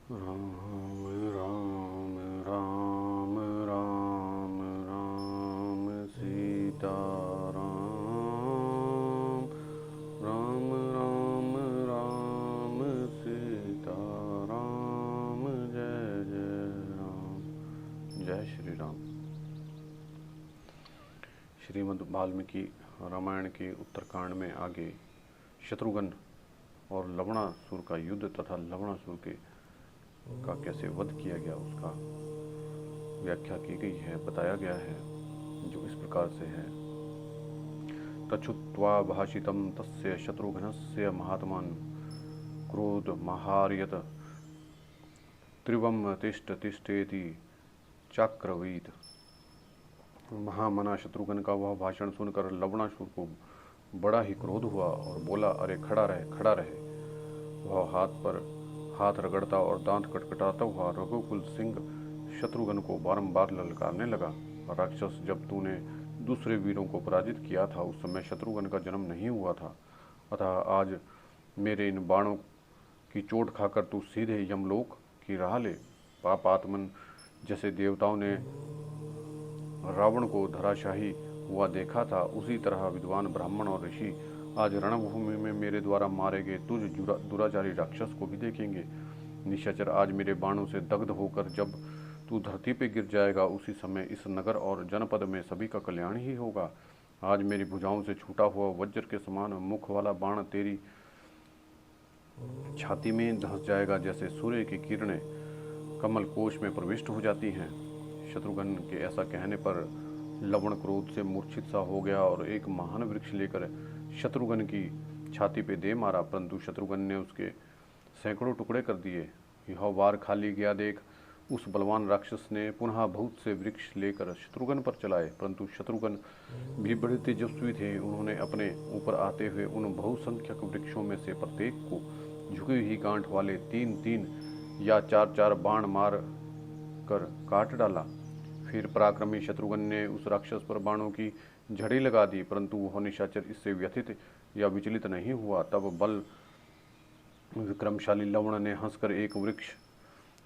राम राम राम राम राम सीता राम राम राम राम सीता राम जय जय राम। जय श्री राम। श्रीमद् वाल्मीकि रामायण के उत्तरकांड में आगे शत्रुघ्न और लवणासुर का युद्ध तथा लवणासुर के का कैसे वध किया गया उसका व्याख्या की गई है, बताया गया है, जो इस प्रकार से है। तच्छ्रुत्वा भाषितं तस्य शत्रुघ्नस्य महात्मन् क्रोध महार्यत त्रिवम तिष्ठ तिष्ठेति चाक्रवीत। महामना शत्रुघ्न का वह भाषण सुनकर लवणासुर को बड़ा ही क्रोध हुआ और बोला, अरे खड़ा रहे, खड़ा रहे। वह हाथ पर हाथ रगड़ता और दांत कटकटाता हुआ रघुकुल सिंह शत्रुघ्न को बारंबार ललकारने लगा। राक्षस, जब तूने दूसरे वीरों को पराजित किया था उस समय शत्रुघ्न का जन्म नहीं हुआ था, अतः आज मेरे इन बाणों की चोट खाकर तू सीधे यमलोक की राह ले। पापात्मन जैसे देवताओं ने रावण को धराशाही हुआ देखा था, उसी तरह विद्वान ब्राह्मण और ऋषि आज रणभूमि में मेरे द्वारा मारे गए तुझ दुराचारी राक्षस को भी देखेंगे। निशाचर, आज मेरे बाणों से दग्ध होकर जब तू धरती पे गिर जाएगा, उसी समय इस नगर और जनपद में सभी का कल्याण ही होगा। आज मेरी भुजाओं से छूटा हुआ वज्र के समान मुख वाला बाण तेरी छाती में धंस जाएगा, जैसे सूर्य की किरणें कमल कोश में प्रविष्ट हो जाती हैं। शत्रुघ्न के ऐसा कहने पर लवण क्रोध से मूर्छित सा हो गया और एक महान वृक्ष लेकर शत्रुघ्न की छाती पे दे मारा, परंतु शत्रुघ्न ने उसके सैकड़ों टुकड़े कर दिए। यह वार खाली गया देख उस बलवान राक्षस ने पुनः बहुत से वृक्ष लेकर शत्रुघ्न पर चलाए, परंतु शत्रुघ्न भी बड़े तेजस्वी थे। उन्होंने अपने ऊपर आते हुए उन बहुसंख्यक वृक्षों में से प्रत्येक को झुकी हुई गांठ वाले 3-3 या 4-4 बाण मार कर काट डाला। फिर पराक्रमी शत्रुघ्न ने उस राक्षस पर बाणों की झड़ी लगा दी, परंतु वह निशाचर इससे व्यथित या विचलित नहीं हुआ। तब बल विक्रमशाली लवण ने हंसकर एक वृक्ष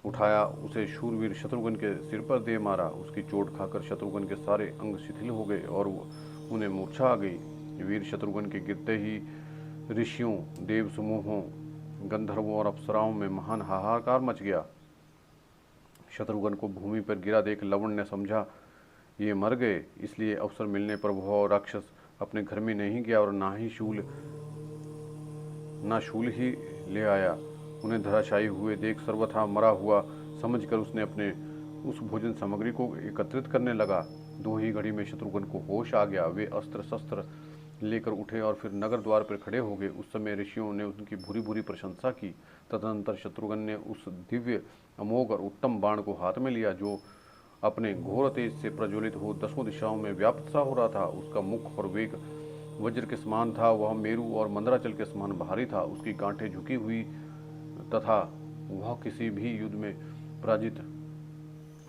उठाया, उसे शूरवीर शत्रुघ्न के सिर पर दे मारा। उसकी चोट खाकर शत्रुघ्न के सारे अंग शिथिल हो गए और उन्हें मूर्छा आ गई। वीर शत्रुघ्न के गिरते ही ऋषियों, देव समूहों, गंधर्वों और अप्सराओं में महान हाहाकार मच गया। शत्रुघ्न को भूमि पर गिरा देख लवण ने समझा ये मर गए, इसलिए अवसर मिलने पर वह राक्षस अपने घर में नहीं गया और ना शूल ही ले आया। उन्हें धराशायी हुए देख सर्वथा मरा हुआ समझकर उसने अपने उस भोजन सामग्री को एकत्रित करने लगा। दो ही घड़ी में शत्रुघ्न को होश आ गया। वे अस्त्र शस्त्र लेकर उठे और फिर नगर द्वार पर खड़े हो गए। उस समय ऋषियों ने उनकी भूरी भूरी प्रशंसा की। तदनंतर शत्रुघ्न ने उस दिव्य अमोघ और उत्तम बाण को हाथ में लिया, जो अपने घोर तेज से प्रज्वलित हो दसों दिशाओं में व्याप्त सा हो रहा था। उसका मुख और वेग वज्र के समान था, वह मेरु और मंदराचल के समान भारी था। उसकी गांठें झुकी हुई तथा वह किसी भी युद्ध में पराजित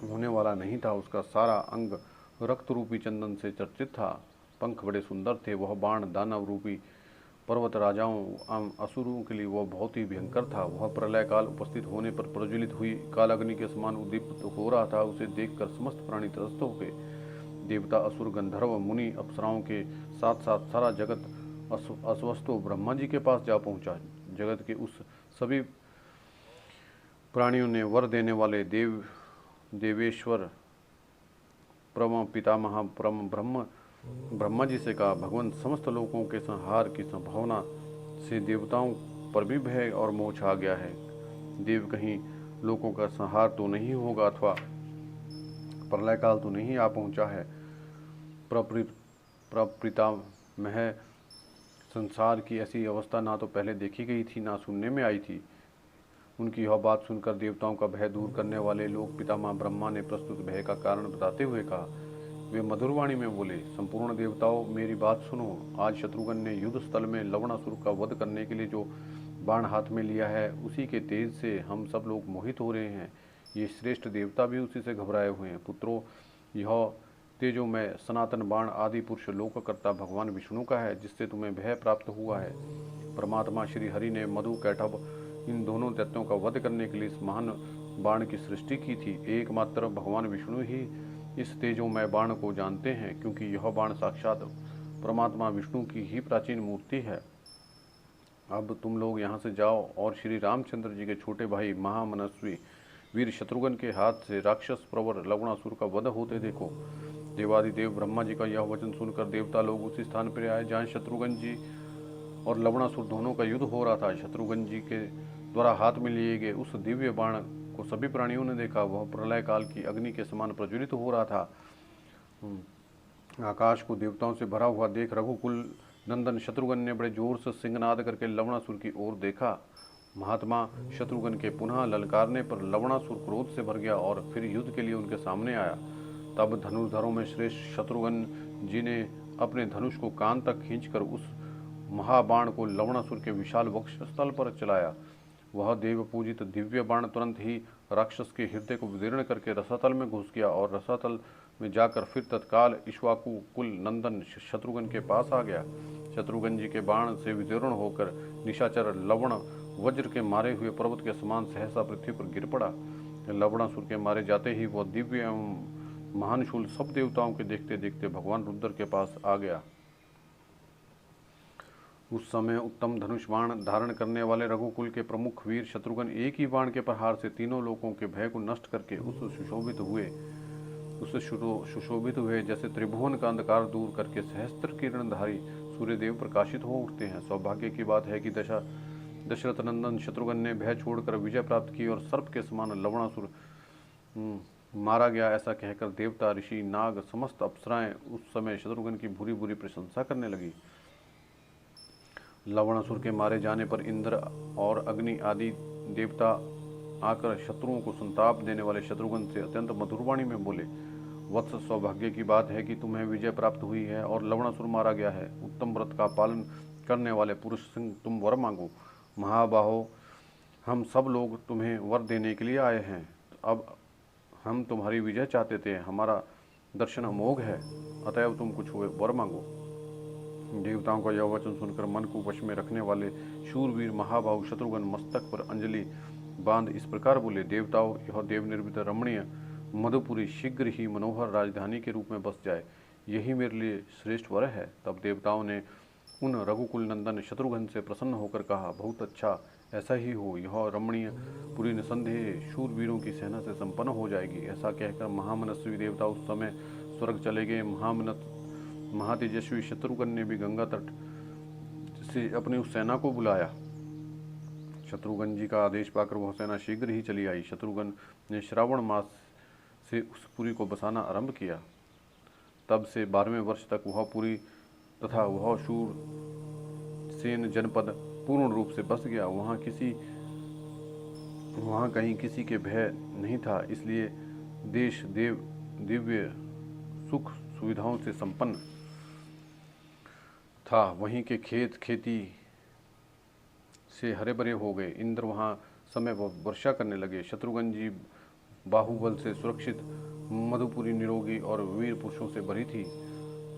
होने वाला नहीं था। उसका सारा अंग रक्त रूपी चंदन से चर्चित था। पंख बड़े सुंदर थे। वह बाण दानव रूपी पर्वत राजाओं असुरों के लिए वह बहुत ही भयंकर था। वह प्रलय काल उपस्थित होने पर प्रज्वलित हुई काल अग्नि के समान उद्दीप्त हो रहा था। उसे देखकर समस्त प्राणी त्रस्त हो गए। देवता, असुर, गंधर्व, मुनि, अप्सराओं के साथ साथ सारा जगत अस्वस्थ ब्रह्मा जी के पास जा पहुंचा। जगत के उस सभी प्राणियों ने वर देने वाले देवेश्वर परम पितामह परम ब्रह्मा जी से कहा, भगवान, समस्त लोगों के संहार की संभावना से देवताओं पर भी भय और मोह छा गया है। देव, कहीं लोगों का संहार तो नहीं होगा अथवा प्रलय काल तो नहीं आ पहुंचा है। प्रपितामह संसार की ऐसी अवस्था ना तो पहले देखी गई थी, ना सुनने में आई थी। उनकी यह बात सुनकर देवताओं का भय दूर करने वाले लोग पितामह ब्रह्मा ने प्रस्तुत भय का कारण बताते हुए कहा। वे मधुरवाणी में बोले, संपूर्ण देवताओं, मेरी बात सुनो। आज शत्रुघ्न ने युद्ध स्थल में लवणासुर का वध करने के लिए जो बाण हाथ में लिया है, उसी के तेज से हम सब लोग मोहित हो रहे हैं। ये श्रेष्ठ देवता भी उसी से घबराए हुए हैं। पुत्रों, यह तेजोमय सनातन बाण आदि पुरुष लोककर्ता भगवान विष्णु का है, जिससे तुम्हें भय प्राप्त हुआ है। परमात्मा श्री हरि ने मधु कैटभ इन दोनों दैत्यों का वध करने के लिए इस महान बाण की सृष्टि की थी। एकमात्र भगवान विष्णु ही इस तेजोमय बाण को जानते हैं, क्योंकि यह बाण साक्षात परमात्मा विष्णु की ही प्राचीन मूर्ति है। अब तुम लोग यहाँ से जाओ और श्री रामचंद्र जी के छोटे भाई महामनस्वी वीर शत्रुघ्न के हाथ से राक्षस प्रवर लवणासुर का वध होते देखो। देवादिदेव ब्रह्मा जी का यह वचन सुनकर देवता लोग उसी स्थान पर आए जहाँ शत्रुघ्न जी और लवणासुर दोनों का युद्ध हो रहा था। शत्रुघ्न जी के द्वारा हाथ में लिए गए उस दिव्य बाण को सभी प्राणियों ने देखा। वह प्रलय काल की अग्नि के समान प्रज्वलित हो रहा था। आकाश को देवताओं से भरा हुआ देख रघुकुल नंदन शत्रुघ्न ने बड़े जोर से सिंहनाद करके लवणासुर की ओर देखा। महात्मा शत्रुघ्न के पुनः ललकारने पर लवणासुर क्रोध से भर गया और फिर युद्ध के लिए उनके सामने आया। तब धनुर्धरों में श्रेष्ठ शत्रुघ्न जी ने अपने धनुष को कान तक खींचकर उस महाबाण को लवणासुर के विशाल वक्षस्थल पर चलाया। वह देव पूजित दिव्य बाण तुरंत ही राक्षस के हृदय को विदीर्ण करके रसातल में घुस गया और रसातल में जाकर फिर तत्काल इक्ष्वाकु कुल नंदन शत्रुघ्न के पास आ गया। शत्रुघ्न जी के बाण से विदीर्ण होकर निशाचर लवण वज्र के मारे हुए पर्वत के समान सहसा पृथ्वी पर गिर पड़ा। लवणासुर के मारे जाते ही वह दिव्य एवं महान शूल सब देवताओं के देखते देखते भगवान रुद्र के पास आ गया। उस समय उत्तम धनुष बाण धारण करने वाले रघुकुल के प्रमुख वीर शत्रुघ्न एक ही बाण के प्रहार से तीनों लोकों के भय को नष्ट करके उससे सुशोभित हुए जैसे त्रिभुवन का अंधकार दूर करके सहस्त्र किरणधारी सूर्यदेव प्रकाशित हो उठते हैं। सौभाग्य की बात है कि दशरथ नंदन शत्रुघ्न ने भय छोड़कर विजय प्राप्त की और सर्प के समान लवणासुर मारा गया। ऐसा कहकर देवता ऋषि नाग समस्त अप्सराएं उस समय शत्रुघ्न की भूरी भूरी प्रशंसा करने लगी। लवणासुर के मारे जाने पर इंद्र और अग्नि आदि देवता आकर शत्रुओं को संताप देने वाले शत्रुघ्न से अत्यंत मधुरवाणी में बोले, वत्स, सौभाग्य की बात है कि तुम्हें विजय प्राप्त हुई है और लवणासुर मारा गया है। उत्तम व्रत का पालन करने वाले पुरुष सिंह, तुम वर मांगो। महाबाहो, हम सब लोग तुम्हें वर देने के लिए आए हैं। अब हम तुम्हारी विजय चाहते थे, हमारा दर्शन अमोघ है, अतएव तुम कुछ वर मांगो। देवताओं का यह वचन सुनकर मन को वश में रखने वाले शूरवीर महाबाहु शत्रुघ्न मस्तक पर अंजलि बांध इस प्रकार बोले, देवताओं, यह देवनिर्मित रमणीय मधुपुरी शीघ्र ही मनोहर राजधानी के रूप में बस जाए, यही मेरे लिए श्रेष्ठ वर है। तब देवताओं ने उन रघुकुल नंदन शत्रुघ्न से प्रसन्न होकर कहा, बहुत अच्छा, ऐसा ही हो। यह रमणीय पुरी निसंदेह शूरवीरों की सेना से संपन्न हो जाएगी। ऐसा कहकर महामनस्वी देवता उस समय स्वर्ग चले गए। महातेजस्वी शत्रुघ्न ने भी गंगा तट से अपनी उस सेना को बुलाया। शत्रुघ्न जी का आदेश पाकर वह सेना शीघ्र ही चली आई। शत्रुघ्न ने श्रावण मास से उस पुरी को बसाना आरंभ किया। तब से 12वें वर्ष तक वह पुरी तथा वह शूर सेन जनपद पूर्ण रूप से बस गया। वहाँ कहीं किसी के भय नहीं था, इसलिए देश दिव्य सुख सुविधाओं से संपन्न था। वहीं के खेत खेती से हरे भरे हो गए। इंद्र वहाँ समय वर्षा करने लगे। शत्रुघ्न जी बाहुबल से सुरक्षित मधुपुरी निरोगी और वीर पुरुषों से भरी थी।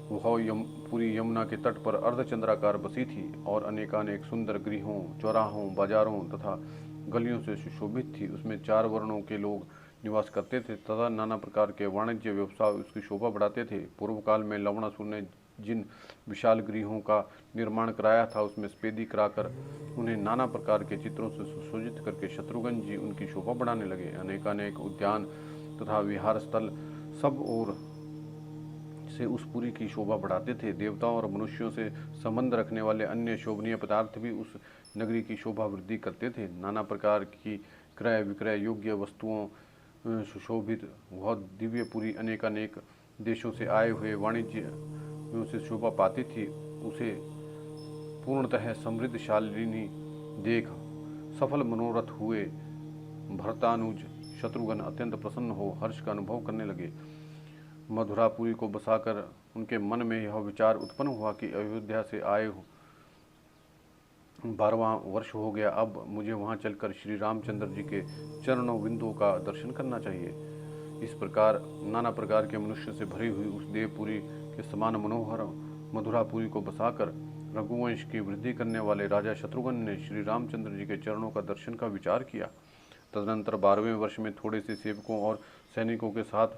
वह पूरी यमुना के तट पर अर्धचंद्राकार बसी थी और अनेकानेक सुंदर गृहों, चौराहों, बाजारों तथा गलियों से सुशोभित थी। उसमें 4 वर्णों के लोग निवास करते थे तथा नाना प्रकार के वाणिज्य व्यवसाय उसकी शोभा बढ़ाते थे। पूर्व काल में लवणासुर ने जिन विशाल गृहों का निर्माण कराया था, उसमें स्पेदी कराकर उन्हें नाना प्रकार के चित्रों से सुशोभित करके शत्रुघ्न जी उनकी शोभा बढ़ाने लगे। अनेकानेक उद्यान तथा विहार स्थल सब ओर से उस पुरी की शोभा बढ़ाते थे। देवताओं और मनुष्यों से संबंध रखने वाले अन्य शोभनीय पदार्थ भी उस नगरी की शोभा वृद्धि करते थे। नाना प्रकार की क्रय विक्रय योग्य वस्तुओं सुशोभित वह दिव्यपुरी अनेकानेक देशों से आए हुए वाणिज्य से शोभा पाती थी। उसे पूर्णतः समृद्धशालिनी देख सफल मनोरथ हुए भरतानुज शत्रुघ्न अत्यंत प्रसन्न हो हर्ष का अनुभव करने लगे। मधुरापुरी को बसाकर उनके मन में यह विचार उत्पन्न हुआ कि अयोध्या से आए 12वां वर्ष हो गया, अब मुझे वहां चलकर श्री रामचंद्र जी के चरणों बिंदुओं का दर्शन करना चाहिए। इस प्रकार नाना प्रकार के मनुष्य से भरी हुई उस देवपुरी के समान मनोहर मधुरापुरी को बसाकर रघुवंश की वृद्धि करने वाले राजा शत्रुघ्न ने श्री रामचंद्र जी के चरणों का दर्शन का विचार किया। तदनंतर 12वें वर्ष में थोड़े से सेवकों और सैनिकों के साथ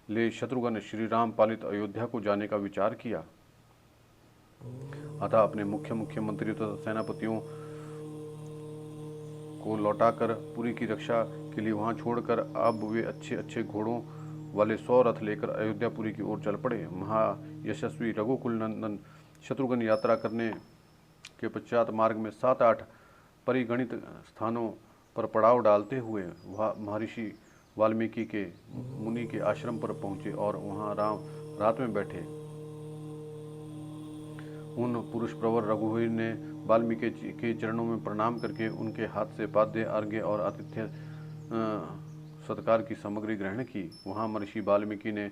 ले शत्रुघ्न श्री राम पालित अयोध्या को जाने का विचार किया। अतः अपने मुख्य मंत्रियों तथा सेनापतियों को लौटाकर पुरी की रक्षा के लिए वहां छोड़कर अब वे अच्छे अच्छे घोड़ों वाले 100 रथ लेकर अयोध्यापुरी की ओर चल पड़े। महायशस्वी रघुकुल नंदन शत्रुघ्न यात्रा करने के पश्चात मार्ग में 7-8 परिगणित स्थानों पर पड़ाव डालते हुए महर्षि वाल्मीकि के मुनि के आश्रम पर पहुंचे और वहां रात में बैठे। उन पुरुष प्रवर रघुवीर ने वाल्मीकि के चरणों में प्रणाम करके उनके हाथ से पाद्य अर्घ्य और आतिथ्य सत्कार की सामग्री ग्रहण की। वहां महर्षि वाल्मीकि ने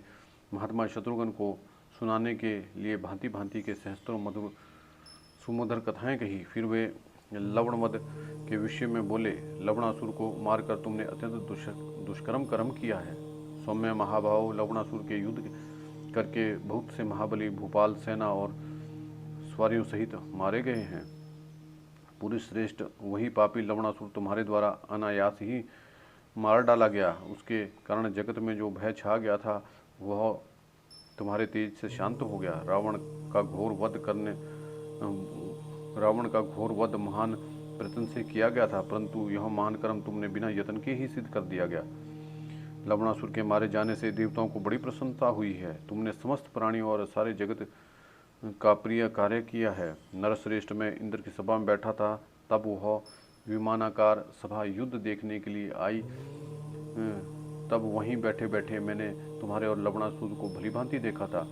महात्मा शत्रुघ्न को सुनाने के लिए भांति भांति के सहस्त्रों मधुर सुमधुर कथाएं कही। फिर वे लवणवध के विषय में बोले। लवणासुर को मारकर तुमने अत्यंत दुष्कर्म कर्म किया है। सौम्य महाभाव लवणासुर के युद्ध करके बहुत से महाबली भूपाल सेना और सवारियों सहित मारे गए हैं। पुरुष श्रेष्ठ, वही पापी लवणासुर तुम्हारे द्वारा अनायास ही मार डाला गया। उसके कारण जगत में जो भय छा गया था वह तुम्हारे तेज से शांत हो गया। रावण का घोर वध महान प्रयत्न से किया गया था, परंतु यह महान कर्म तुमने बिना यत्न के ही सिद्ध कर दिया गया। लवणासुर के मारे जाने से देवताओं को बड़ी प्रसन्नता हुई है। तुमने समस्त प्राणियों और सारे जगत का प्रिय कार्य किया है। नरश्रेष्ठ में इंद्र की सभा में बैठा था, तब वह विमानाकार सभा युद्ध देखने के लिए आई। तब वहीं बैठे बैठे मैंने तुम्हारे और लवणासुर को भली भांति देखा था।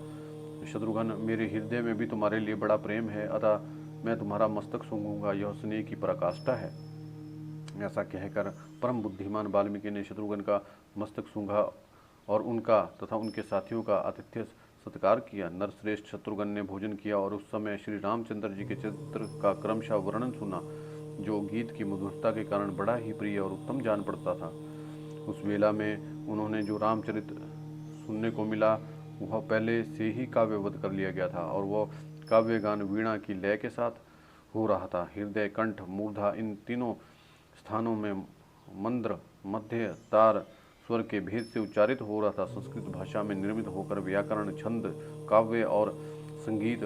शत्रुघ्न, मेरे हृदय में भी तुम्हारे लिए बड़ा प्रेम है, अतः मैं तुम्हारा मस्तक सूंघूंगा, यह स्नेह की पराकाष्ठा है। ऐसा कहकर परम बुद्धिमान वाल्मीकि ने शत्रुघ्न का मस्तक सूंघा और उनका तथा उनके साथियों का आतिथ्य सत्कार किया। नरश्रेष्ठ शत्रुघ्न ने भोजन किया और उस समय श्री रामचंद्र जी के चरित्र का क्रमशः वर्णन सुना, जो गीत की मधुरता के कारण बड़ा ही प्रिय और उत्तम जान पड़ता था। उस वेला में उन्होंने जो रामचरित सुनने को मिला वह पहले से ही काव्यवत कर लिया गया था और वह काव्य गान वीणा की लय के साथ हो रहा था। हृदय, कंठ, मूर्धा इन तीनों स्थानों में मंद्र, मध्य, तार स्वर के भेद से उच्चारित हो रहा था। संस्कृत भाषा में निर्मित होकर व्याकरण, छंद, काव्य और संगीत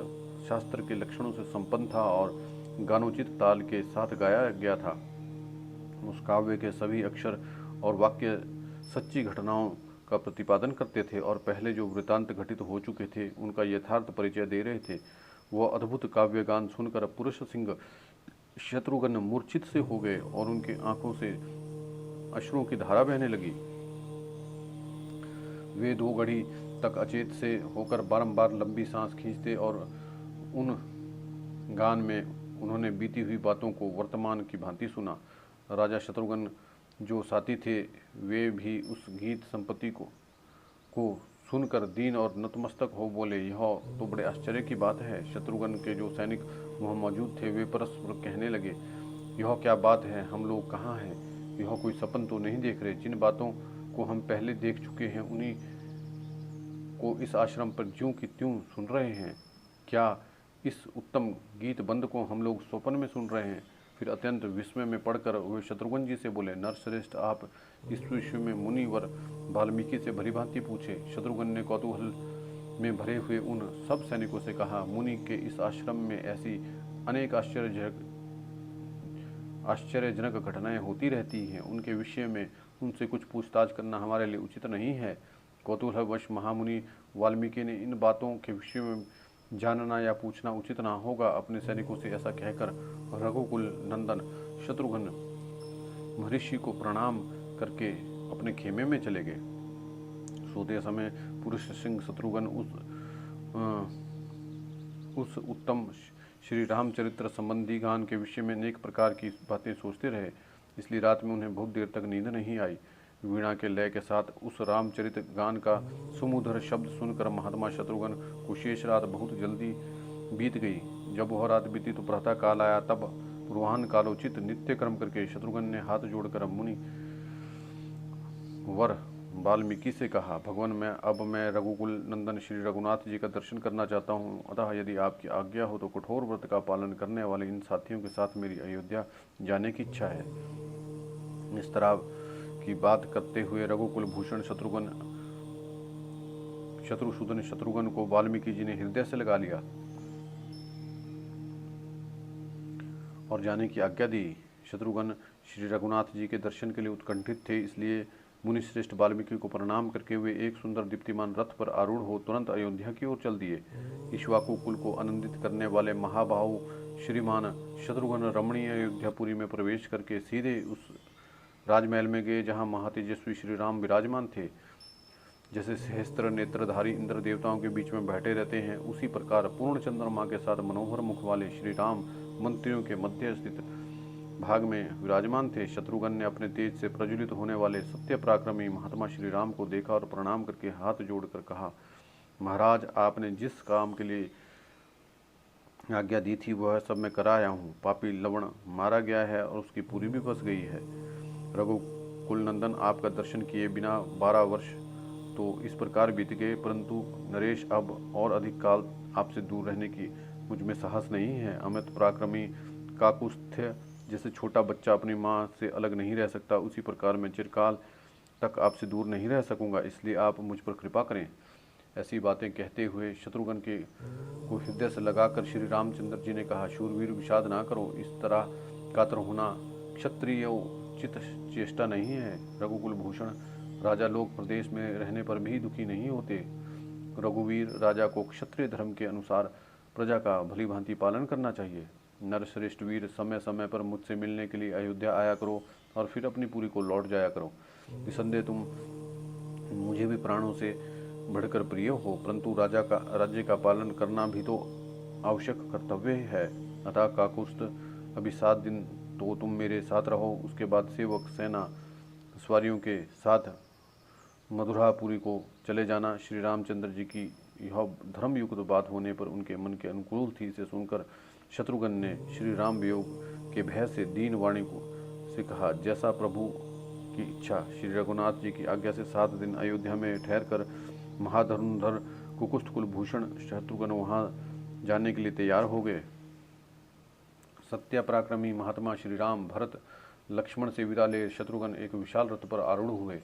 शास्त्र के लक्षणों से संपन्न था और गानोचित ताल के साथ गाया गया था। उस काव्य के सभी अक्षर और वाक्य सच्ची घटनाओं का प्रतिपादन करते थे और पहले जो वृतांत घटित हो चुके थे उनका यथार्थ परिचय दे रहे थे। वह अद्भुत काव्य गान सुनकर पुरुष सिंह शत्रुघ्न मूर्छित से हो गए और उनके आंखों से अश्रुओं की धारा बहने लगी। वे 2 घड़ी तक अचेत से होकर बारंबार लंबी सांस खींचते और उन गान में उन्होंने बीती हुई बातों को वर्तमान की भांति सुना। राजा शत्रुघ्न जो साथी थे वे भी उस गीत संपत्ति को सुनकर दीन और नतमस्तक हो बोले, यह तो बड़े आश्चर्य की बात है। शत्रुघ्न के जो सैनिक वहाँ मौजूद थे वे परस्पर कहने लगे, यह क्या बात है, हम लोग कहाँ हैं? यह कोई सपन तो नहीं देख रहे? जिन बातों को हम पहले देख चुके हैं उन्हीं को इस आश्रम पर ज्यों की त्यों सुन रहे हैं। क्या इस उत्तम गीत बंद को हम लोग स्वप्न में सुन रहे हैं? फिर अत्यंत विस्मय में पड़कर वे शत्रुघ्न जी से बोले, नरश्रेष्ठ, आप इस विषय में मुनिवर वाल्मीकि से भली भांति पूछे। शत्रुघ्न ने कौतूहल में भरे हुए उन सब सैनिकों से कहा, मुनि के इस आश्रम में ऐसी अनेक आश्चर्यजनक घटनाएं होती रहती हैं। उनके विषय में उनसे कुछ पूछताछ करना हमारे लिए उचित नहीं है। कौतूहलवश महामुनि वाल्मीकि ने इन बातों के विषय में जानना या पूछना उचित ना होगा। अपने सैनिकों से ऐसा कहकर रघुकुल नंदन शत्रुघ्न महर्षि को प्रणाम करके अपने खेमे में चले गए। सोते समय पुरुष सिंह शत्रुघ्न उस उत्तम श्री रामचरित्र संबंधी गान के विषय में अनेक प्रकार की बातें सोचते रहे, इसलिए रात में उन्हें बहुत देर तक नींद नहीं आई। वीणा के लय के साथ उस रामचरित गान का सुमधुर शब्द सुनकर महात्मा शत्रुघ्न को शेष रात बहुत जल्दी बीत गई। जब वह रात बीती तो प्रातः काल आया। तब पूर्वाह्न कालोचित नित्य कर्म करके शत्रुघ्न ने हाथ जोड़कर मुनि वर वाल्मीकि से कहा, भगवान मैं रघुकुल नंदन श्री रघुनाथ जी का दर्शन करना चाहता हूँ, अतः यदि आपकी आज्ञा हो तो कठोर व्रत का पालन करने वाले इन साथियों के साथ मेरी अयोध्या जाने की इच्छा है। इस तरह की बात करते हुए रघुकुल भूषण शत्रुसूदन शत्रुघ्न को वाल्मीकि जी ने हृदय से लगा लिया और जाने की आज्ञा दी। शत्रुघ्न श्री रघुनाथ जी के दर्शन के लिए उत्कंठित थे, इसलिए मुनिश्रेष्ठ वाल्मीकि को प्रणाम करके वे एक सुंदर दीप्तिमान रथ पर आरूढ़ हो तुरंत अयोध्या की ओर चल दिए। इक्ष्वाकु कुल को आनंदित करने वाले महाबाहु श्रीमान शत्रुघ्न रमणीय अयोध्यापुरी में प्रवेश करके सीधे उस राजमहल में गए जहाँ महातेजस्वी श्री राम विराजमान थे। जैसे सहस्त्र नेत्रधारी इंद्र देवताओं के बीच में बैठे रहते हैं, उसी प्रकार पूर्ण चंद्रमा के साथ मनोहर मुख वाले श्री राम मंत्रियों के मध्य स्थित भाग में विराजमान थे। शत्रुघ्न ने अपने तेज से प्रज्वलित होने वाले सत्य पराक्रमी महात्मा श्री राम को देखा और प्रणाम करके हाथ जोड़कर कहा, महाराज, आपने जिस काम के लिए आज्ञा दी थी वह सब मैं करा आया हूँ। पापी लवण मारा गया है और उसकी पूरी भी फंस गई है। रघुकुल नंदन, आपका दर्शन किए बिना 12 वर्ष तो इस प्रकार बीत गए, परंतु नरेश अब और अधिक काल आपसे दूर रहने की मुझ में साहस नहीं है। अमित पराक्रमी काकुस्थ्य जैसे छोटा बच्चा अपनी माँ से अलग नहीं रह सकता, उसी प्रकार मैं चिरकाल तक आपसे दूर नहीं रह सकूंगा, इसलिए आप मुझ पर कृपा करें। ऐसी बातें कहते हुए शत्रुघ्न के को हृदय से लगाकर श्री रामचंद्र जी ने कहा, शूरवीर, विषाद ना करो, इस तरह कातर होना क्षत्रिय चित चेष्टा नहीं है। रघुकुल भूषण राजा लोग प्रदेश में रहने पर भी दुखी नहीं होते। रघुवीर राजा को क्षत्रिय धर्म के अनुसार प्रजा का भली भांति पालन करना चाहिए। नरश्रेष्ठ वीर, समय समय पर मुझसे मिलने के लिए अयोध्या आया करो और फिर अपनी पुरी को लौट जाया करो। निसंदेह तुम मुझे भी प्राणों से बढ़कर प्रिय हो, परंतु राज्य का पालन करना भी तो आवश्यक कर्तव्य है। अतः काकुस्थ, अभी 7 दिन तो तुम मेरे साथ रहो, उसके बाद सेवक सेना सवारियों के साथ मधुरापुरी को चले जाना। श्री रामचंद्र जी की यह धर्मयुक्त बात होने पर उनके मन के अनुकूल थी। इसे सुनकर शत्रुघ्न ने श्री राम वियोग के भय से दीन वाणी को से कहा, जैसा प्रभु की इच्छा। श्री रघुनाथ जी की आज्ञा से 7 दिन अयोध्या में ठहरकर महाधनुर्धर कुकुस्थ कुलभूषण शत्रुघ्न वहां जाने के लिए तैयार हो गए। सत्य पराक्रमी महात्मा श्री राम भरत लक्ष्मण से विदा ले शत्रुघ्न एक विशाल रथ पर आरूढ़ हुए।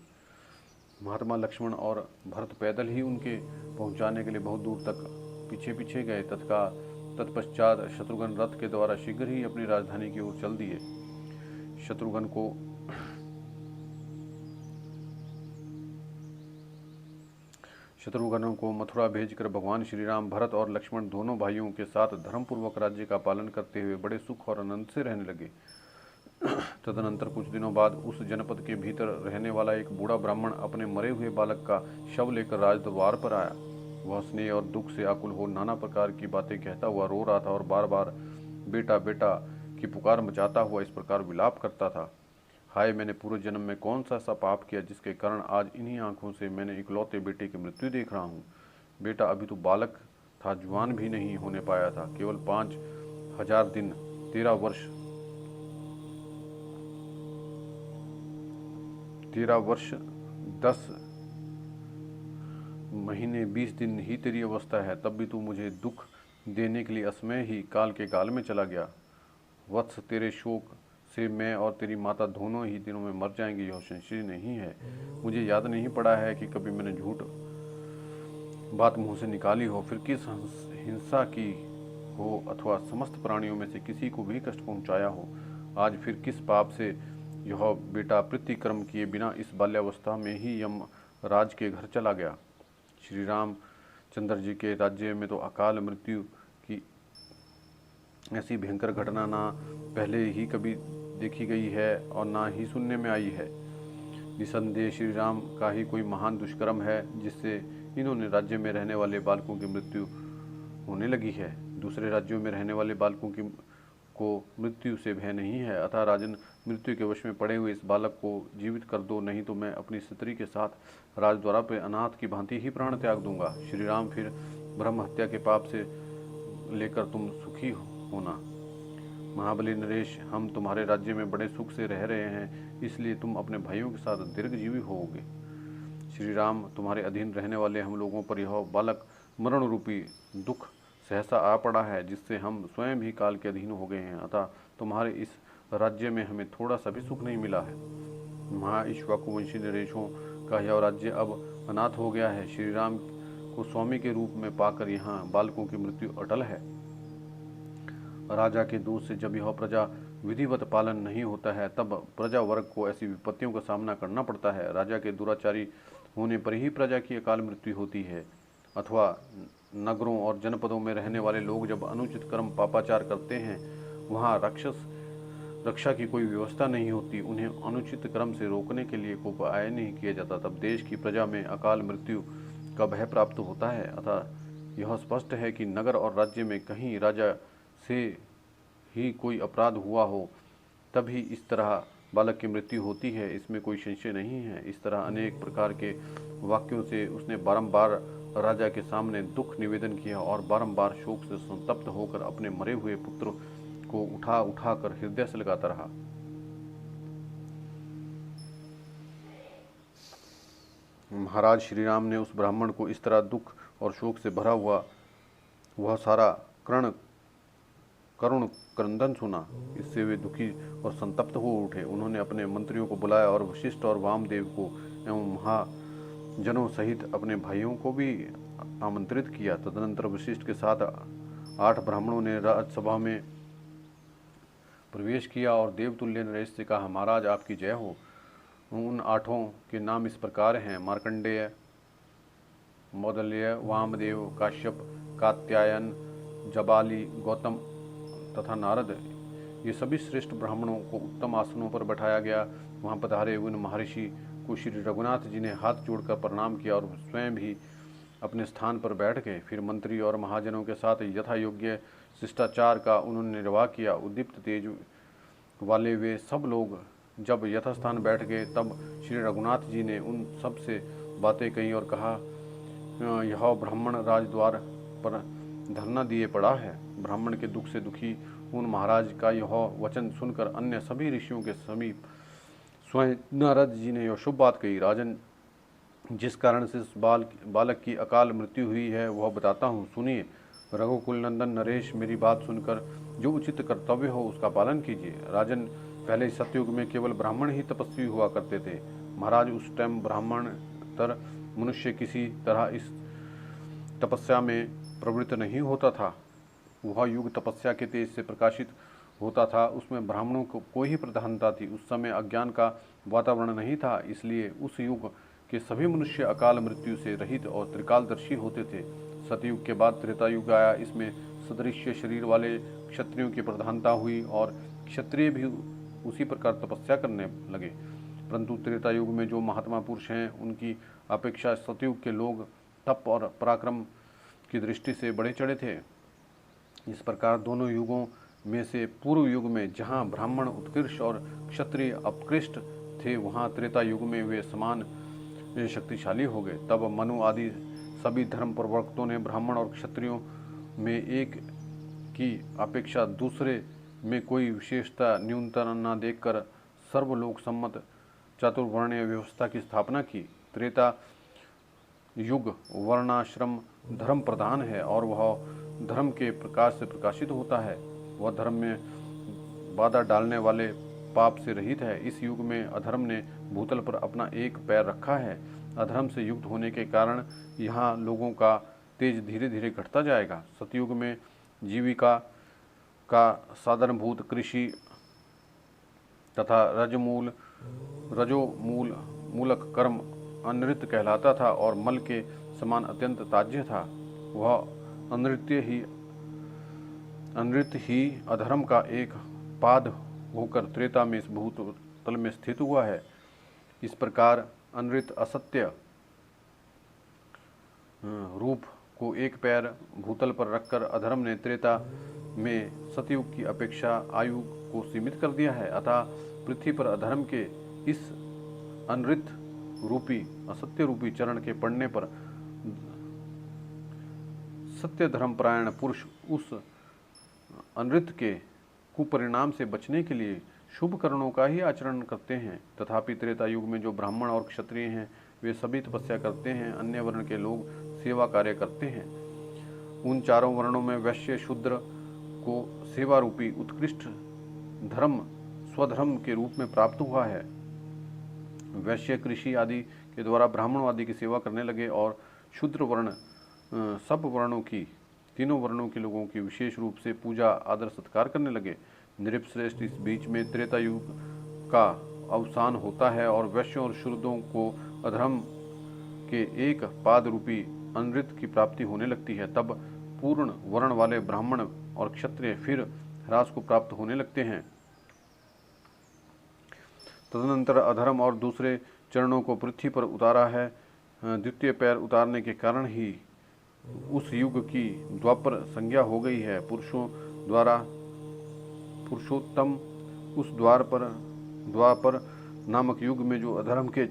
महात्मा लक्ष्मण और भरत पैदल ही उनके पहुंचाने के लिए बहुत दूर तक पीछे पीछे गए। तत्पश्चात शत्रुघ्न रथ के द्वारा शीघ्र ही अपनी राजधानी की ओर चल दिए। शत्रुघ्न को मथुरा भेजकर भगवान श्री राम भरत और लक्ष्मण दोनों भाइयों के साथ धर्मपूर्वक राज्य का पालन करते हुए बड़े सुख और आनंद से रहने लगे। तदनंतर कुछ दिनों बाद उस जनपद के भीतर रहने वाला एक बूढ़ा ब्राह्मण अपने मरे हुए बालक का शव लेकर राजद्वार पर आया। वह स्नेह और दुख से आकुल हो नाना प्रकार की बातें कहता हुआ रो रहा था और बार बार बेटा बेटा की पुकार मचाता हुआ इस प्रकार विलाप करता था, हाय, मैंने पूर्व जन्म में कौन सा ऐसा पाप किया जिसके कारण आज इन्हीं आंखों से मैंने इकलौते बेटे की मृत्यु देख रहा हूँ। बेटा अभी तो बालक था, जवान भी नहीं होने पाया था, केवल 5000 दिन 13 वर्ष 10 महीने 20 दिन ही तेरी अवस्था है, तब भी तू मुझे दुख देने के लिए असमय ही काल के गाल में चला गया। वत्स, तेरे शोक से मैं और तेरी माता दोनों ही दिनों में मर जाएंगे, यह संशय नहीं है। मुझे याद नहीं पड़ा है कि कभी मैंने झूठ बात मुंह से निकाली हो, फिर किस हिंसा की हो अथवा समस्त प्राणियों में से किसी को भी कष्ट पहुंचाया हो। आज फिर किस पाप से यह बेटा प्रतिक्रम किए बिना इस बाल्यावस्था में ही यम राज के घर चला गया। श्री राम चंद्र जी के राज्य में तो अकाल मृत्यु की ऐसी भयंकर घटना ना पहले ही कभी देखी गई है और ना ही सुनने में आई है। निसंदेह श्री राम का ही कोई महान दुष्कर्म है जिससे इन्होंने राज्य में रहने वाले बालकों की मृत्यु होने लगी है। दूसरे राज्यों में रहने वाले बालकों को मृत्यु से भय नहीं है, अतः राजन, मृत्यु के वश में पड़े हुए इस बालक को जीवित कर दो, नहीं तो मैं अपनी स्त्री के साथ राजद्वार पर अनाथ की भांति ही प्राण त्याग दूंगा। श्री राम, फिर ब्रह्म हत्या के पाप से लेकर तुम सुखी होना। महाबली नरेश, हम तुम्हारे राज्य में बड़े सुख से रह रहे हैं, इसलिए तुम अपने भाइयों के साथ दीर्घजीवी होोगे। श्री राम, तुम्हारे अधीन रहने वाले हम लोगों पर यह बालक मरण रूपी दुख सहसा आ पड़ा है, जिससे हम स्वयं भी काल के अधीन हो गए हैं। अतः तुम्हारे इस राज्य में हमें थोड़ा सा भी सुख नहीं मिला है। महाइक्ष्वाकुवंशी नरेशों का यह राज्य अब अनाथ हो गया है। श्री राम को स्वामी के रूप में पाकर यहाँ बालकों की मृत्यु अटल है। राजा के दोष से जब यह प्रजा विधिवत पालन नहीं होता है, तब प्रजा वर्ग को ऐसी विपत्तियों का सामना करना पड़ता है। राजा के दुराचारी होने पर ही प्रजा की अकाल मृत्यु होती है, अथवा नगरों और जनपदों में रहने वाले लोग जब अनुचित कर्म पापाचार करते हैं, वहाँ रक्षा की कोई व्यवस्था नहीं होती, उन्हें अनुचित कर्म से रोकने के लिए कोई उपाय नहीं किया जाता, तब देश की प्रजा में अकाल मृत्यु का भय प्राप्त होता है। अतः यह स्पष्ट है कि नगर और राज्य में कहीं राजा से ही कोई अपराध हुआ हो, तभी इस तरह बालक की मृत्यु होती है, इसमें कोई संशय नहीं है। इस तरह अनेक प्रकार के वाक्यों से उसने बारंबार राजा के सामने दुख निवेदन किया और बारंबार शोक से संतप्त होकर अपने मरे हुए पुत्र को उठा उठा कर हृदय से लगाता रहा। महाराज श्री राम ने उस ब्राह्मण को इस तरह दुख और शोक से भरा हुआ वह सारा करुण क्रंदन सुना। इससे वे दुखी और संतप्त हो उठे। उन्होंने अपने मंत्रियों को बुलाया और वशिष्ठ और वामदेव को एवं महाजनों सहित अपने भाइयों को भी आमंत्रित किया। तदनंतर वशिष्ठ के साथ 8 ब्राह्मणों ने राजसभा में प्रवेश किया और देवतुल्य नरेश से कहा, महाराज आपकी जय हो। उन 8 के नाम इस प्रकार हैं: मार्कंडेय, मौदल्य, वामदेव, काश्यप, कात्यायन, जबाली, गौतम तथा नारद। ये सभी श्रेष्ठ ब्राह्मणों को उत्तम आसनों पर बैठाया गया। वहाँ पधारे उन महर्षि को श्री रघुनाथ जी ने हाथ जोड़कर प्रणाम किया और स्वयं भी अपने स्थान पर बैठ गए। फिर मंत्री और महाजनों के साथ यथा योग्य शिष्टाचार का उन्होंने निर्वाह किया। उद्दीप्त तेज वाले वे सब लोग जब यथास्थान बैठ गए, तब श्री रघुनाथ जी ने उन सब से बातें कही और कहा, यह ब्राह्मण राजद्वार पर धरना दिए पड़ा है। ब्राह्मण के दुख से दुखी उन महाराज का यह वचन सुनकर अन्य सभी ऋषियों के समीप स्वयं नारद जी ने यह शुभ बात कही। राजन, जिस कारण से इस बालक की अकाल मृत्यु हुई है वह बताता हूँ, सुनिए। रघुकुल नंदन नरेश, मेरी बात सुनकर जो उचित कर्तव्य हो उसका पालन कीजिए। राजन, पहले सतयुग में केवल ब्राह्मण ही तपस्वी हुआ करते थे। महाराज, उस टाइम ब्राह्मण तर मनुष्य किसी तरह इस तपस्या में प्रवृत्त नहीं होता था। वह युग तपस्या के तेज से प्रकाशित होता था, उसमें ब्राह्मणों को ही प्रधानता थी। उस समय अज्ञान का वातावरण नहीं था, इसलिए उस युग के सभी मनुष्य अकाल मृत्यु से रहित और त्रिकालदर्शी होते थे। सतयुग के बाद त्रेता युग आया। इसमें सदृश्य शरीर वाले क्षत्रियों की प्रधानता हुई और क्षत्रिय भी उसी प्रकार तपस्या करने लगे। परंतु त्रेता युग में जो महात्मा पुरुष हैं, उनकी अपेक्षा सतयुग के लोग तप और पराक्रम की दृष्टि से बढ़े चढ़े थे। इस प्रकार दोनों युगों में से पूर्व युग में जहाँ ब्राह्मण उत्कृष्ट और क्षत्रिय अपकृष्ट थे, वहाँ त्रेता युग में वे समान शक्तिशाली हो गए। तब मनु आदि सभी धर्म प्रवर्तकों ने ब्राह्मण और क्षत्रियों में एक की अपेक्षा दूसरे में कोई विशेषता न्यूनता न देखकर सर्वलोक सम्मत चातुर्वर्णीय व्यवस्था की स्थापना की। त्रेता युग वर्णाश्रम धर्म प्रधान है और वह धर्म के प्रकाश से प्रकाशित होता है। वह धर्म में बाधा डालने वाले पाप से रहित है। इस युग में अधर्म ने भूतल पर अपना एक पैर रखा है। अधर्म से युक्त होने के कारण यहाँ लोगों का तेज धीरे धीरे घटता जाएगा। सतयुग में जीविका का साधनभूत कृषि तथा मूलक कर्म अनृत कहलाता था और मल के समान अत्यंत ताज्य था। वह अनृत ही अधर्म का एक पाद होकर त्रेता में इस भूतल में स्थित हुआ है। इस प्रकार अनृत असत्य रूप को एक पैर भूतल पर रखकर अधर्म ने त्रेता में सतयुग की अपेक्षा आयु को सीमित कर दिया है। अतः पृथ्वी पर अधर्म के इस अनृत रूपी असत्य रूपी चरण के पड़ने पर सत्य धर्मपरायण पुरुष उस अनृत के कुपरिणाम से बचने के लिए शुभ कर्मों का ही आचरण करते हैं। तथापि त्रेता युग में जो ब्राह्मण और क्षत्रिय हैं, वे सभी तपस्या करते हैं, अन्य वर्ण के लोग सेवा कार्य करते हैं। उन चारों वर्णों में वैश्य शूद्र को सेवा रूपी उत्कृष्ट धर्म स्वधर्म के रूप में प्राप्त हुआ है। वैश्य कृषि आदि के द्वारा ब्राह्मणों आदि की सेवा करने लगे और शूद्र वर्ण सब वर्णों की, तीनों वर्णों के लोगों की विशेष रूप से पूजा आदर सत्कार करने लगे। नृपश्रेष्ठ इस बीच में त्रेता युग का अवसान होता है और वैश्यों और शूद्रों को अधर्म के एक पाद रूपी अनृत की प्राप्ति होने लगती है। तब पूर्ण वर्ण वाले ब्राह्मण और क्षत्रिय फिर ह्रास को प्राप्त होने लगते हैं। तदनंतर अधर्म और दूसरे चरणों को पृथ्वी पर उतारा है। द्वितीय पैर उतारने के कारण ही उस युग की द्वापर संज्ञा हो गई है। पुरुषों द्वारा पुरुषोत्तम उस द्वापर नामक युग में जो अधर्म के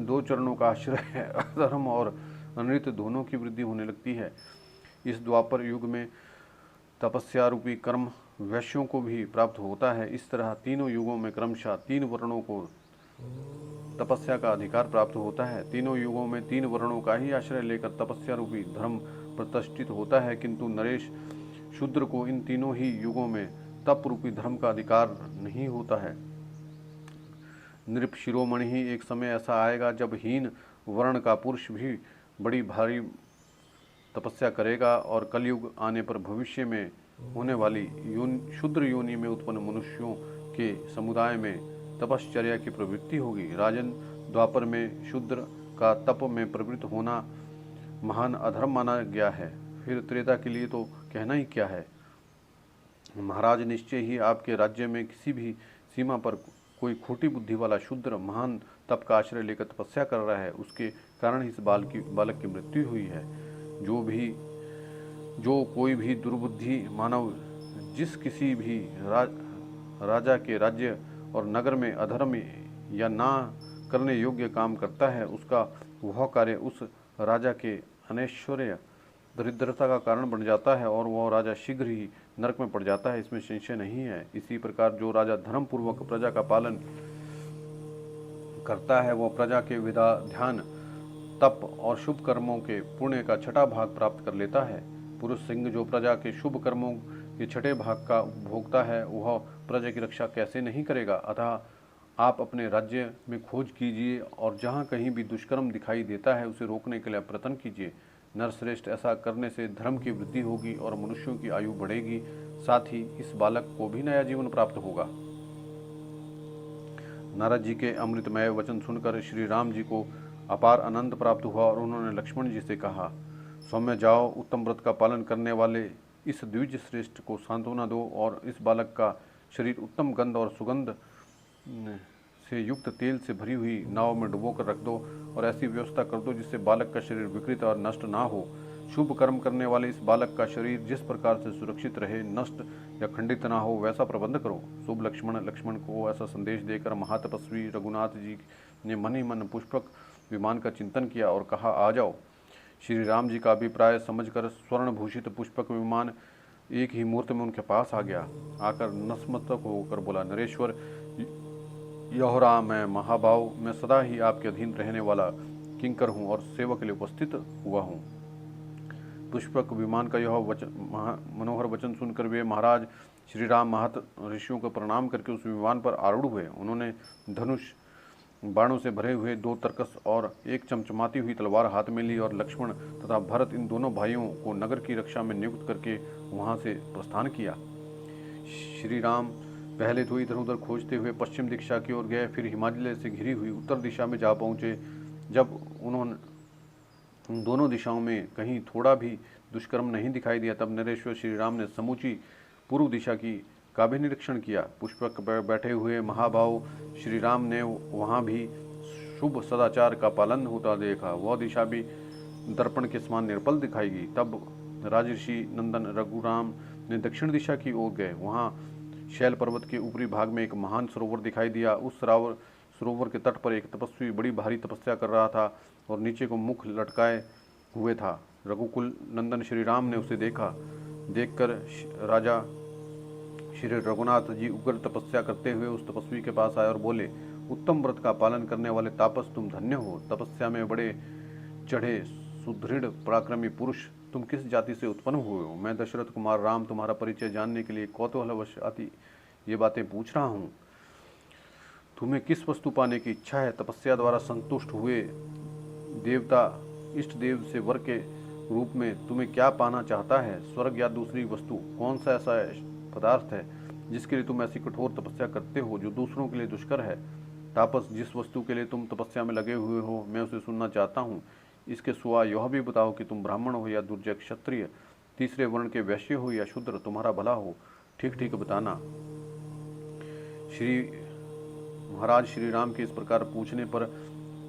दो चरणों का आश्रय है, अधर्म और अनृत दोनों की वृद्धि होने लगती है। इस द्वापर युग में तपस्या रूपी कर्म वैश्यों को भी प्राप्त होता है। इस तरह तीनों युगों में क्रमशः तीन वर्णों को तपस्या का अधिकार प्राप्त होता है। तीनों युगों में तीन वर्णों का ही आश्रय लेकर तपस्या रूपी धर्म प्रतिष्ठित होता है, किंतु नरेश शूद्र को इन तीनों ही युगों में तप रूपी धर्म का अधिकार नहीं होता है। नृप शिरोमणि ही एक समय ऐसा आएगा जब हीन वर्ण का पुरुष भी बड़ी भारी तपस्या करेगा और कलयुग आने पर भविष्य में होने वाली शूद्र योनि में उत्पन्न मनुष्यों के समुदाय में तपश्चर्या की प्रवृत्ति होगी। राजन, द्वापर में शूद्र का तप में प्रवृत्त होना महान अधर्म माना गया है। फिर त्रेता के लिए तो कहना ही क्या है। महाराज, निश्चय ही आपके राज्य में किसी भी सीमा पर कोई खोटी बुद्धि वाला शूद्र महान तप का आश्रय लेकर तपस्या कर रहा है, उसके कारण इस बालक की मृत्यु हुई है। जो कोई भी दुर्बुद्धि मानव जिस किसी भी राजा के राज्य और नगर में अधर्म या ना करने योग्य काम करता है, उसका वह कार्य उस राजा के अनैश्वर्य दरिद्रता का कारण बन जाता है और वह राजा शीघ्र ही नरक में पड़ जाता है, इसमें संशय नहीं है। इसी प्रकार जो राजा धर्म पूर्वक प्रजा का पालन करता है, वह प्रजा के विधा ध्यान तप और शुभ कर्मों के पुण्य का छठा भाग प्राप्त कर लेता है। पुरुष सिंह जो प्रजा के शुभ कर्मों के छठे भाग का उपभोक्ता है, वह प्रजा की रक्षा कैसे नहीं करेगा। अतः आप अपने राज्य में खोज कीजिए और जहाँ कहीं भी दुष्कर्म दिखाई देता है उसे रोकने के लिए प्रयत्न कीजिए। नरश्रेष्ठ, ऐसा करने से धर्म की वृद्धि होगी और मनुष्यों की आयु बढ़ेगी, साथ ही इस बालक को भी नया जीवन प्राप्त होगा। नारद जी के अमृतमय वचन सुनकर श्री राम जी को अपार आनंद प्राप्त हुआ और उन्होंने लक्ष्मण जी से कहा, सौम्य जाओ, उत्तम व्रत का पालन करने वाले इस द्विज श्रेष्ठ को सांत्वना दो और इस बालक का शरीर उत्तम गंध और सुगंध से युक्त तेल से भरी हुई नाव में डुबोकर रख दो और ऐसी व्यवस्था कर दो जिससे बालक का शरीर विकृत और नष्ट ना हो। शुभ कर्म करने वाले इस बालक का शरीर जिस प्रकार से सुरक्षित रहे, नष्ट या खंडित ना हो, वैसा प्रबंध करो। शुभ लक्ष्मण को ऐसा संदेश देकर महातपस्वी रघुनाथ जी ने मन ही मन पुष्पक विमान का चिंतन किया और कहा, आ जाओ। श्री राम जी का अभिप्राय समझकर स्वर्ण भूषित पुष्पक विमान एक ही मुहूर्त में उनके पास आ गया। आकर नतमस्तक होकर बोला, नरेश्वर, यहोरा, मैं महाभाव, मैं सदा ही आपके अधीन रहने वाला किंकर हूँ और सेवक के लिए उपस्थित हुआ हूँ। पुष्पक विमान का यह मनोहर वचन सुनकर वे महाराज श्री राम महत ऋषियों को प्रणाम करके उस विमान पर आरूढ़ हुए। उन्होंने धनुष बाणों से भरे हुए 2 तरकस और एक चमचमाती हुई तलवार हाथ में ली और लक्ष्मण तथा भरत इन दोनों भाइयों को नगर की रक्षा में नियुक्त करके वहां से प्रस्थान किया। श्री राम पहले तो इधर उधर खोजते हुए पश्चिम दिशा की ओर गए, फिर हिमालय से घिरी हुई उत्तर दिशा में जा पहुंचे। जब उन्होंने दोनों दिशाओं में कहीं थोड़ा भी दुष्कर्म नहीं दिखाई दिया, तब नरेश्वर श्री राम ने समूची पूर्व दिशा का भी निरीक्षण किया। पुष्पक बैठे हुए महाभाव श्री राम ने वहाँ भी शुभ सदाचार का पालन होता देखा। वह दिशा भी दर्पण के समान निर्मल दिखाई। तब राजऋषि नंदन रघुराम ने दक्षिण दिशा की ओर गए। वहाँ शैल पर्वत के ऊपरी भाग में एक महान सरोवर दिखाई दिया। उस सरोवर के तट पर एक तपस्वी बड़ी भारी तपस्या कर रहा था और नीचे को मुख लटकाए हुए था। रघुकुल नंदन श्री राम ने उसे देखा। देखकर राजा श्री रघुनाथ जी उग्र तपस्या करते हुए उस तपस्वी के पास आए और बोले, उत्तम व्रत का पालन करने वाले तापस तुम धन्य हो। तपस्या में बड़े चढ़े सुदृढ़ पराक्रमी पुरुष, तुम किस जाति से उत्पन्न हुए हो? मैं दशरथ कुमार राम तुम्हारा परिचय जानने के लिए कौतूहलवश आती ये बातें पूछ रहा हूँ। तुम्हें किस वस्तु पाने की इच्छा है? तपस्या द्वारा संतुष्ट हुए देवता इष्ट देव से वर के रूप में तुम्हें क्या पाना चाहता है? स्वर्ग या दूसरी वस्तु? कौन सा ऐसा पदार्थ है जिसके लिए तुम ऐसी कठोर तपस्या करते हो जो दूसरों के लिए दुष्कर है? तापस, जिस वस्तु के लिए तुम तपस्या में लगे हुए हो मैं उसे सुनना चाहता हूँ। इसके सिवा यह भी बताओ कि तुम ब्राह्मण हो या दुर्जय क्षत्रिय, तीसरे वर्ण के वैश्य हो या शूद्र, तुम्हारा भला हो, ठीक ठीक बताना। महाराज श्री राम के इस प्रकार पूछने पर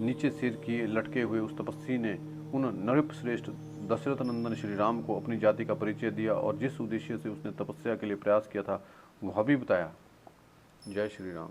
नीचे सिर किए लटके हुए उस तपस्वी ने उन नृप श्रेष्ठ दशरथ नंदन श्री राम को अपनी जाति का परिचय दिया और जिस उद्देश्य से उसने तपस्या के लिए प्रयास किया था वह भी बताया। जय श्री राम।